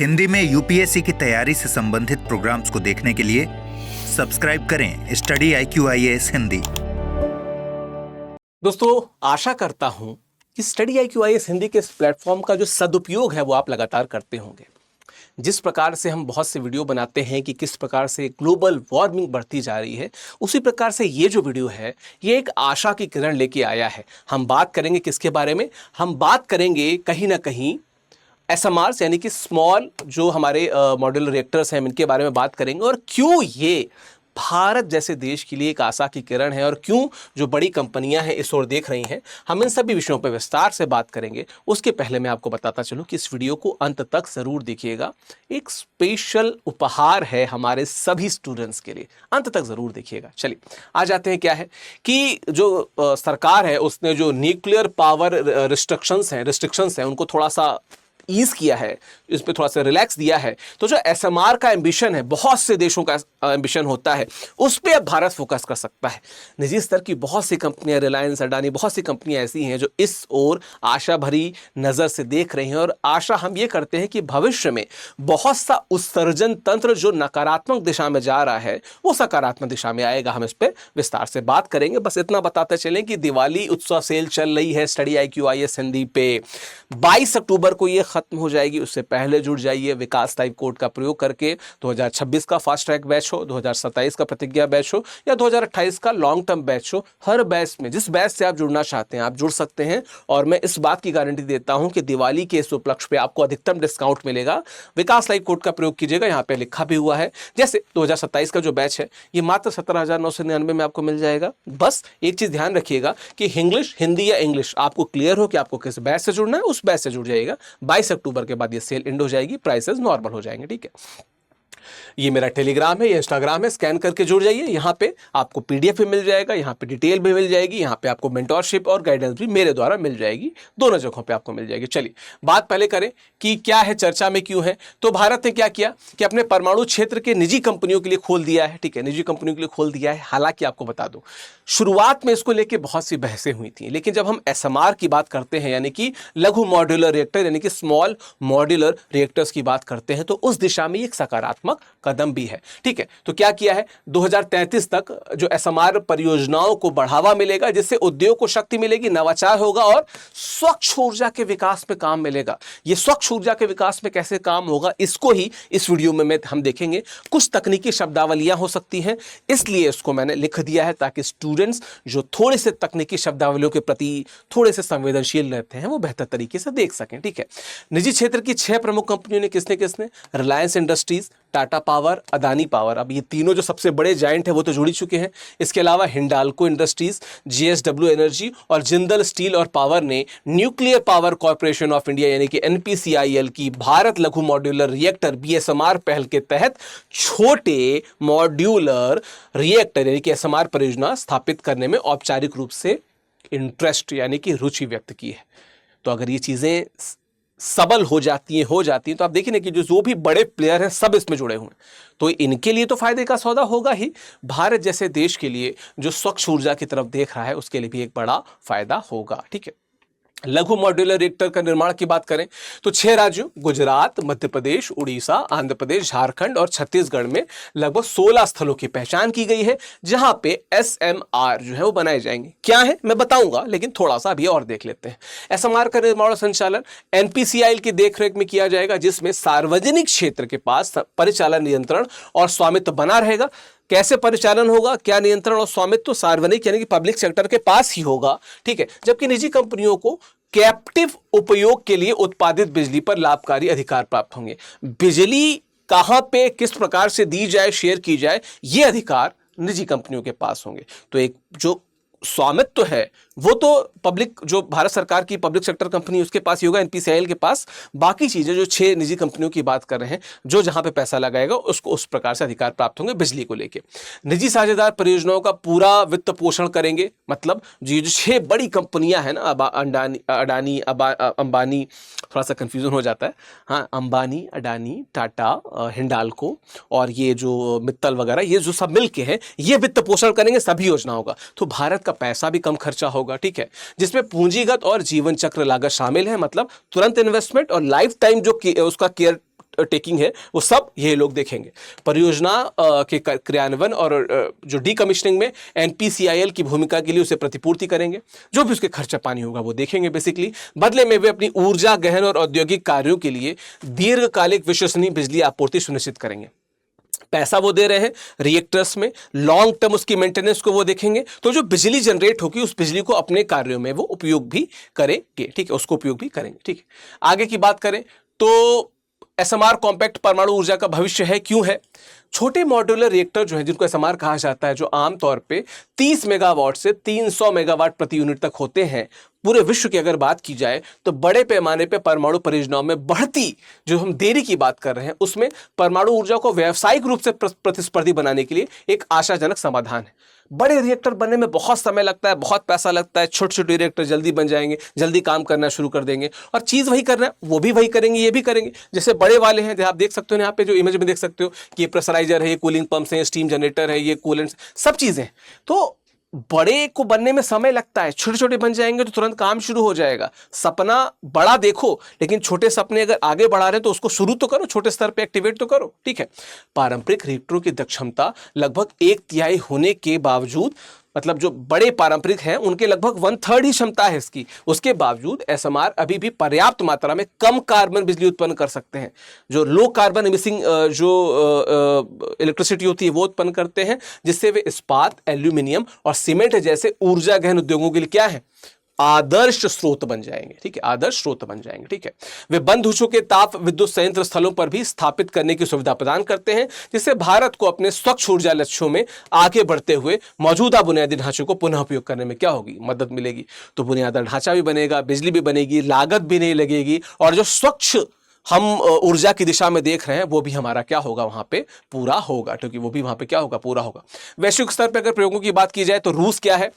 हिंदी में यूपीएससी की तैयारी से संबंधित प्रोग्राम्स को देखने के लिए सब्सक्राइब करें स्टडी IQIAS हिंदी। दोस्तों, आशा करता हूं कि स्टडी IQIAS हिंदी के इस प्लेटफॉर्म का जो सदुपयोग है वो आप लगातार करते होंगे। जिस प्रकार से हम बहुत से वीडियो बनाते हैं कि किस प्रकार से ग्लोबल वार्मिंग बढ़ती जा रही है, उसी प्रकार से ये जो वीडियो है ये एक आशा की किरण लेके आया है। हम बात करेंगे किसके बारे में? हम बात करेंगे कहीं ना कहीं SMRs यानी कि स्मॉल जो हमारे मॉड्यूलर रिएक्टर्स हैं, इनके बारे में बात करेंगे और क्यों ये भारत जैसे देश के लिए एक आशा की किरण है और क्यों जो बड़ी कंपनियां हैं इस ओर देख रही हैं। हम इन सभी विषयों पर विस्तार से बात करेंगे। उसके पहले मैं आपको बताता चलूं कि इस वीडियो को अंत तक जरूर देखिएगा। एक स्पेशल उपहार है हमारे सभी स्टूडेंट्स के लिए, अंत तक जरूर देखिएगा। चलिए आ जाते हैं। क्या है कि जो सरकार है उसने जो न्यूक्लियर पावर रिस्ट्रिक्शंस हैं उनको थोड़ा सा ईज किया है, इस पे थोड़ा सा रिलैक्स दिया है। तो जो SMR का एम्बिशन है, बहुत से देशों का एम्बिशन होता है, उस पे अब भारत फोकस कर सकता है। निजी स्तर की बहुत सी कंपनियां, रिलायंस, अडानी, बहुत सी कंपनियां ऐसी हैं जो इस ओर आशा भरी नजर से देख रही हैं। और आशा हम ये करते हैं कि भविष्य में बहुत सा उत्सर्जन तंत्र जो नकारात्मक दिशा में जा रहा है वो सकारात्मक दिशा में आएगा। हम इस पर विस्तार से बात करेंगे। बस इतना बताते चलें कि दिवाली उत्सव सेल चल रही है स्टडी IQIAS हिंदी पे। 22 अक्टूबर को ये खत्म हो जाएगी, उससे पहले जुड़ जाइए। विकास टाइप कोड का प्रयोग करके 2026 का फास्ट ट्रैक बैच हो, 2027 का प्रतिज्ञा बैच हो या 2028 का लॉन्ग टर्म बैच हो, हर बैच में जिस बैच से आप जुड़ना चाहते हैं आप जुड़ सकते हैं। और मैं इस बात की गारंटी देता हूं कि दिवाली के इस उपलक्ष्य पे आपको अधिकतम डिस्काउंट मिलेगा। विकास लाइव कोड का प्रयोग कीजिएगा, यहाँ पे लिखा भी हुआ है। जैसे 2027 का जो बैच है ये मात्र 17,999 में आपको मिल जाएगा। बस एक चीज ध्यान रखिएगा कि इंग्लिश, हिंदी या इंग्लिश आपको क्लियर हो कि आपको किस बैच से जुड़ना है, उस बैच से जुड़ जाइएगा। 22 अक्टूबर के बाद ये सेल एंड हो जाएगी, प्राइसेस नॉर्मल हो जाएंगे। ठीक है, ये मेरा टेलीग्राम है, ये इंस्टाग्राम है, स्कैन करके जुड़ जाइए। यहाँ पे आपको PDF भी मिल जाएगा, यहाँ पे डिटेल भी मिल जाएगी, यहाँ पे आपको मेंटोरशिप और गाइडेंस भी मेरे द्वारा मिल जाएगी। दोनों जगहों पे आपको मिल जाएगी। चलिए बात पहले करें कि क्या है, चर्चा में क्यों है। तो भारत ने क्या किया कि अपने परमाणु क्षेत्र के निजी कंपनियों के लिए खोल दिया है। ठीक है, निजी कंपनियों के लिए खोल दिया है। हालांकि आपको बता दूं, शुरुआत में इसको लेकर बहुत सी बहसें हुई थी, लेकिन जब हम SMR की बात करते हैं यानी कि लघु मॉड्यूलर रिएक्टर यानी कि स्मॉल मॉड्यूलर रिएक्टर्स की बात करते हैं, तो उस दिशा में एक सकारात्मक कदम भी है। ठीक है, तो क्या किया है, 2033 तक जो SMR परियोजनाओं को बढ़ावा मिलेगा, जिससे उद्योग को शक्ति मिलेगी, नवाचार होगा और स्वच्छ ऊर्जा के विकास में काम मिलेगा। ये स्वच्छ ऊर्जा के विकास में कैसे काम होगा, इसको ही इस वीडियो में हम देखेंगे। कुछ तकनीकी शब्दावलियां हो सकती हैं, इसलिए इसको मैंने लिख दिया है ताकि स्टूडेंट्स जो थोड़े से तकनीकी शब्दावलियों के प्रति थोड़े से संवेदनशील रहते हैं वो बेहतर तरीके से देख सकें। ठीक है, निजी क्षेत्र की 6 प्रमुख कंपनियों ने किसने Reliance industries, Tata power, Adani power, अब ये तीनों जो सबसे बड़े जायंट है वो तो जुड़ ही चुके हैं। इसके अलावा हिंडाल्को इंडस्ट्रीज, JSW एनर्जी और जिंदल स्टील और पावर ने nuclear power corporation of India यानी कि NPCIL की भारत लघु मॉड्यूलर रिएक्टर BSMR पहल के तहत छोटे मॉड्यूलर रिएक्टर यानी कि SMR परियोजना स्थापित करने में औपचारिक रूप से इंटरेस्ट यानी कि रुचि व्यक्त की है। तो अगर ये चीजें सबल हो जाती हैं तो आप देखिए ना कि जो भी बड़े प्लेयर हैं सब इसमें जुड़े हुए हैं, तो इनके लिए तो फायदे का सौदा होगा ही। भारत जैसे देश के लिए जो स्वच्छ ऊर्जा की तरफ देख रहा है उसके लिए भी एक बड़ा फायदा होगा। ठीक है, लघु मॉड्यूलर रिएक्टर का निर्माण की बात करें तो 6 राज्यों गुजरात, मध्य प्रदेश, उड़ीसा, आंध्र प्रदेश, झारखंड और छत्तीसगढ़ में लगभग 16 स्थलों की पहचान की गई है जहां पे SMR जो है वो बनाए जाएंगे। क्या है मैं बताऊंगा, लेकिन थोड़ा सा अभी और देख लेते हैं। SMR का निर्माण और संचालन NPCIL की देखरेख में किया जाएगा, जिसमें सार्वजनिक क्षेत्र के पास परिचालन, नियंत्रण और स्वामित्व बना रहेगा। कैसे परिचालन होगा, क्या नियंत्रण और स्वामित्व सार्वजनिक यानी कि पब्लिक सेक्टर के पास ही होगा। ठीक है, जबकि निजी कंपनियों को कैप्टिव उपयोग के लिए उत्पादित बिजली पर लाभकारी अधिकार प्राप्त होंगे। बिजली कहां पे किस प्रकार से दी जाए, शेयर की जाए, ये अधिकार निजी कंपनियों के पास होंगे। तो एक जो स्वामित्व है वो तो पब्लिक, जो भारत सरकार की पब्लिक सेक्टर कंपनी उसके पास ही होगा, NPCIL के पास। बाकी चीजें जो 6 निजी कंपनियों की बात कर रहे हैं, जो जहां पे पैसा लगाएगा उसको उस प्रकार से अधिकार प्राप्त होंगे बिजली को लेके। निजी साझेदार परियोजनाओं का पूरा वित्त पोषण करेंगे। मतलब जो 6 बड़ी कंपनियां हैं ना, अडानी, अंबानी, थोड़ा सा कंफ्यूजन हो जाता है, हाँ, अंबानी, अडानी, टाटा, हिंडाल्को और ये जो मित्तल वगैरह, ये जो सब मिलके हैं ये वित्त पोषण करेंगे सभी योजनाओं का। तो भारत का पैसा भी कम खर्चा होगा। ठीक है, जिसमें पूंजीगत और जीवन चक्र लागत शामिल है। मतलब तुरंत इन्वेस्टमेंट और लाइफ टाइम जो उसका केयर टेकिंग है वो सब ये लोग देखेंगे। परियोजना के क्रियान्वयन और जो डीकमिशनिंग में एनपीसीआईएल की भूमिका के लिए उसे प्रतिपूर्ति करेंगे, जो भी उसके खर्चा पानी होगा वो देखेंगे बेसिकली। बदले में वे अपनी ऊर्जा गहन और औद्योगिक कार्यों के लिए दीर्घकालिक विश्वसनीय बिजली आपूर्ति सुनिश्चित करेंगे। पैसा वो दे रहे हैं रिएक्टर्स में, लॉन्ग टर्म उसकी मेंटेनेंस को वो देखेंगे, तो जो बिजली जनरेट होगी उस बिजली को अपने कार्यों में वो उपयोग भी करेंगे, ठीक है, उसको उपयोग भी करेंगे, ठीक है। आगे की बात करें तो एसएमआर कॉम्पैक्ट परमाणु ऊर्जा का भविष्य है, क्यों है? छोटे मॉड्यूलर रिएक्टर जो है, जिनको एसएमआर कहा जाता है, जो आमतौर पे 30 मेगावाट से 300 मेगावाट प्रति यूनिट तक होते हैं, पूरे विश्व की अगर बात की जाए तो बड़े पैमाने पे परमाणु परियोजनाओं में बढ़ती जो हम देरी की बात कर रहे हैं, उसमें परमाणु ऊर्जा को व्यावसायिक रूप से प्रतिस्पर्धी बनाने के लिए एक आशाजनक समाधान है। बड़े रिएक्टर बनने में बहुत समय लगता है, बहुत पैसा लगता है, छोटे छोटे रिएक्टर जल्दी बन जाएंगे, जल्दी काम करना शुरू कर देंगे, और चीज़ वही करना है वो भी वही करेंगे, ये भी करेंगे। जैसे बड़े वाले हैं, आप देख सकते हो यहाँ पे जो इमेज में देख सकते हो कि ये प्रेशराइजर है, ये कूलिंग पंप्स हैं, स्टीम जनरेटर है, ये कूलेंट, सब चीज़ें। तो बड़े को बनने में समय लगता है, छोटे छोटे बन जाएंगे तो तुरंत काम शुरू हो जाएगा। सपना बड़ा देखो, लेकिन छोटे सपने अगर आगे बढ़ा रहे हैं तो उसको शुरू तो करो, छोटे स्तर पे एक्टिवेट तो करो, ठीक है। पारंपरिक रिएक्टरों की दक्षता लगभग 1/3 होने के बावजूद, मतलब जो बड़े पारंपरिक हैं उनके लगभग 1/3 ही क्षमता है इसकी, उसके बावजूद एसएमआर अभी भी पर्याप्त मात्रा में कम कार्बन बिजली उत्पन्न कर सकते हैं। जो लो कार्बन इमिसिंग जो इलेक्ट्रिसिटी होती है वो उत्पन्न करते हैं, जिससे वे इस्पात, एल्यूमिनियम और सीमेंट जैसे ऊर्जा गहन उद्योगों के लिए क्या है, आदर्श स्रोत बन जाएंगे, ठीक है, आदर्श स्रोत बन जाएंगे, ठीक है। वे बंद हो चुके ताप विद्युत संयंत्र स्थलों पर भी स्थापित करने की सुविधा प्रदान करते हैं, जिससे भारत को अपने स्वच्छ ऊर्जा लक्ष्यों में आगे बढ़ते हुए मौजूदा बुनियादी ढांचे को पुनः उपयोग करने में क्या होगी, मदद मिलेगी। तो बुनियादी ढांचा भी बनेगा, बिजली भी बनेगी, लागत भी नहीं लगेगी, और जो स्वच्छ हम ऊर्जा की दिशा में देख रहे हैं वो भी हमारा क्या होगा, वहां पे पूरा होगा, क्योंकि वो भी वहां पे क्या होगा, पूरा होगा। वैश्विक स्तर पर अगर प्रयोगों की बात की जाए तो रूस क्या है,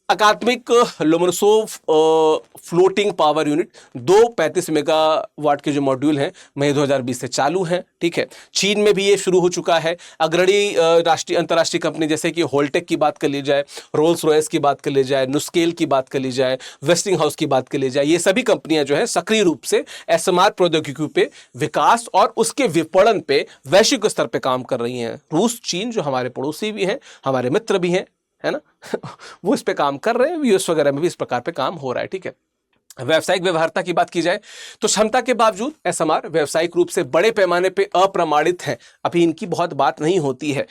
Akademik Lomonosov floating power unit 235 megawatt के जो मॉड्यूल हैं मई 2020 से चालू हैं, ठीक है। चीन में भी ये शुरू हो चुका है। अग्रणी राष्ट्रीय अंतर्राष्ट्रीय कंपनी जैसे कि होल्टेक की बात कर ली जाए, रोल्स रॉयस की बात कर ली जाए, नुस्केल की बात कर ली जाए, वेस्टिंग हाउस की बात कर ली जाए, ये सभी कंपनियां जो है सक्रिय रूप से एसएमआर प्रौद्योगिकी पे विकास और उसके विपणन पे वैश्विक स्तर पे काम कर रही हैं। रूस, चीन जो हमारे पड़ोसी भी हैं, हमारे मित्र भी हैं, है ना वो इस पे काम कर रहे हैं। यूएस वगैरह में भी इस प्रकार पे काम हो रहा है, ठीक है। व्यावसायिक व्यवहार्यता की बात की जाए तो क्षमता के बावजूद एसएमआर व्यावसायिक रूप से बड़े पैमाने पे अप्रमाणित हैं, अभी इनकी बहुत बात नहीं होती है।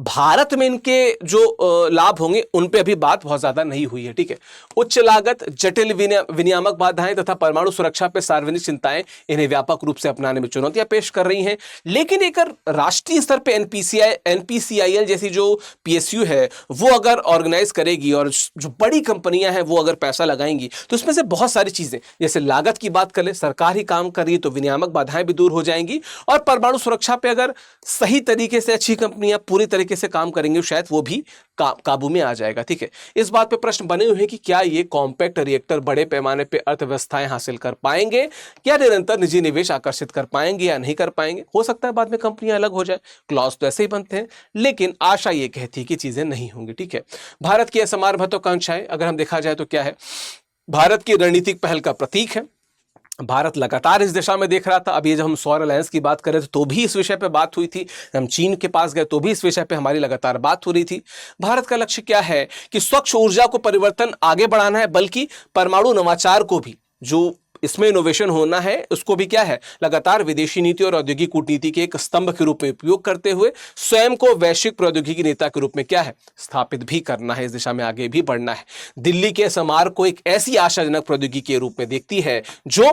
भारत में इनके जो लाभ होंगे उन पे अभी बात बहुत ज्यादा नहीं हुई है, ठीक है। उच्च लागत, जटिल विनियामक बाधाएं तथा परमाणु सुरक्षा पे सार्वजनिक चिंताएं इन्हें व्यापक रूप से अपनाने में चुनौतियां पेश कर रही हैं। लेकिन एक राष्ट्रीय स्तर पे एनपीसीआईएल जैसी जो पीएसयू है वो अगर ऑर्गेनाइज करेगी और जो बड़ी कंपनियां हैं वो अगर पैसा लगाएंगी तो इसमें से बहुत सारी चीजें, जैसे लागत की बात करें, सरकार ही काम कर रही है तो विनियामक बाधाएं भी दूर हो जाएंगी, और परमाणु सुरक्षा पे अगर सही तरीके से अच्छी कंपनियां पूरी तरीके से काम करेंगी शायद वो भी काबू में आ जाएगा, ठीक है। इस बात पे प्रश्न बने हुए हैं कि क्या ये कॉम्पैक्ट रिएक्टर बड़े पैमाने पे अर्थव्यवस्थाएं हासिल कर पाएंगे, क्या निरंतर निजी निवेश आकर्षित कर पाएंगे या नहीं कर पाएंगे। हो सकता है बाद में कंपनियां अलग हो जाए, क्लॉज तो ऐसे ही बनते हैं, लेकिन आशा ये कहती है कि चीजें नहीं होंगी, ठीक है। भारत की एसएमआर महत्वाकांक्षाएं अगर हम देखा जाए तो क्या है, भारत की रणनीतिक पहल का प्रतीक है। भारत लगातार इस दिशा में देख रहा था। अभी जब हम सौर अलायंस की बात करें तो भी इस विषय पे बात हुई थी, हम चीन के पास गए तो भी इस विषय पे हमारी लगातार बात हो रही थी। भारत का लक्ष्य क्या है कि स्वच्छ ऊर्जा को परिवर्तन आगे बढ़ाना है, बल्कि परमाणु नवाचार को भी, जो इसमें इनोवेशन होना है उसको भी क्या है, लगातार विदेशी नीति और औद्योगिक कूटनीति के एक स्तंभ के रूप में उपयोग करते हुए स्वयं को वैश्विक प्रौद्योगिकी नेता के रूप में क्या है, स्थापित भी करना है। इस दिशा में आगे भी बढ़ना है। दिल्ली के एसएमआर को एक ऐसी आशाजनक प्रौद्योगिकी के रूप में देखती है जो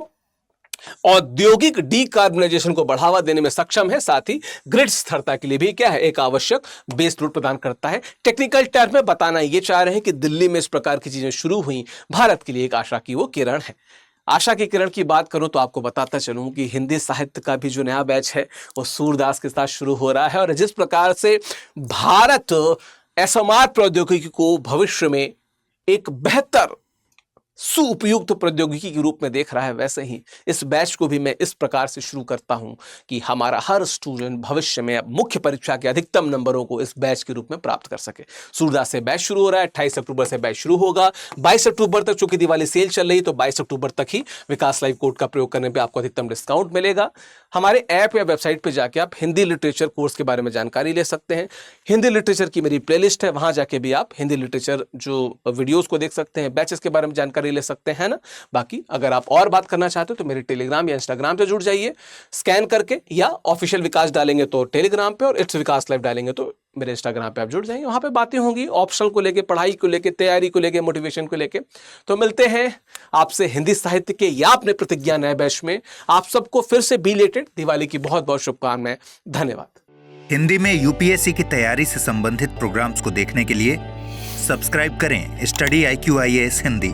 औद्योगिक डीकार्बनाइजेशन को बढ़ावा देने में सक्षम है, साथ ही ग्रिड स्थिरता के लिए भी क्या है, एक आवश्यक बेस लोड प्रदान करता है। टेक्निकल टर्म में बताना ये चाह रहे हैं कि दिल्ली में इस प्रकार की चीजें शुरू हुई, भारत के लिए एक आशा की वो किरण है। आशा की किरण की बात करूं तो आपको बताता चलूं कि हिंदी साहित्य का भी जो नया बैच है वो सूरदास के साथ शुरू हो रहा है, और जिस प्रकार से भारत एसएमआर प्रौद्योगिकी को भविष्य में एक बेहतर सुउपयुक्त प्रौद्योगिकी के रूप में देख रहा है, वैसे ही इस बैच को भी मैं इस प्रकार से शुरू करता हूं कि हमारा हर स्टूडेंट भविष्य में मुख्य परीक्षा के अधिकतम नंबरों को इस बैच के रूप में प्राप्त कर सके। सूरदास से बैच शुरू हो रहा है, 28 अक्टूबर से बैच शुरू होगा। 22 अक्टूबर तक चूंकि दिवाली सेल चल रही, तो 22 अक्टूबर तक ही विकास लाइव कोड का प्रयोग करने पर आपको अधिकतम डिस्काउंट मिलेगा। हमारे ऐप या वेबसाइट पर जाके आप हिंदी लिटरेचर कोर्स के बारे में जानकारी ले सकते हैं। हिंदी लिटरेचर की मेरी प्लेलिस्ट है, वहां जाके भी आप हिंदी लिटरेचर जो वीडियोस को देख सकते हैं, बैचेस के बारे में जानकारी ले सकते हैं ना। बाकी अगर आप और बात करना चाहते हो तो मेरे टेलीग्राम या इंस्टाग्राम से जुड़ जाइए स्कैन करके, या ऑफिशियल विकास डालेंगे तो टेलीग्राम पे, और इट्स विकास लाइव डालेंगे तो मेरे इंस्टाग्राम पे आप जुड़ जाएंगे। वहां पे बातें होंगी ऑप्शनल को लेके, पढ़ाई को लेके, तैयारी को लेके, मोटिवेशन को लेके। तो मिलते हैं आपसे हिंदी साहित्य के या अपने प्रतिज्ञा नए बैच में। आप सबको फिर से बिलेटेड दिवाली की बहुत बहुत शुभकामनाएं। धन्यवाद। हिंदी में यूपीएससी की तैयारी से संबंधित प्रोग्राम्स को देखने के लिए सब्सक्राइब करें स्टडी IQ IAS हिंदी।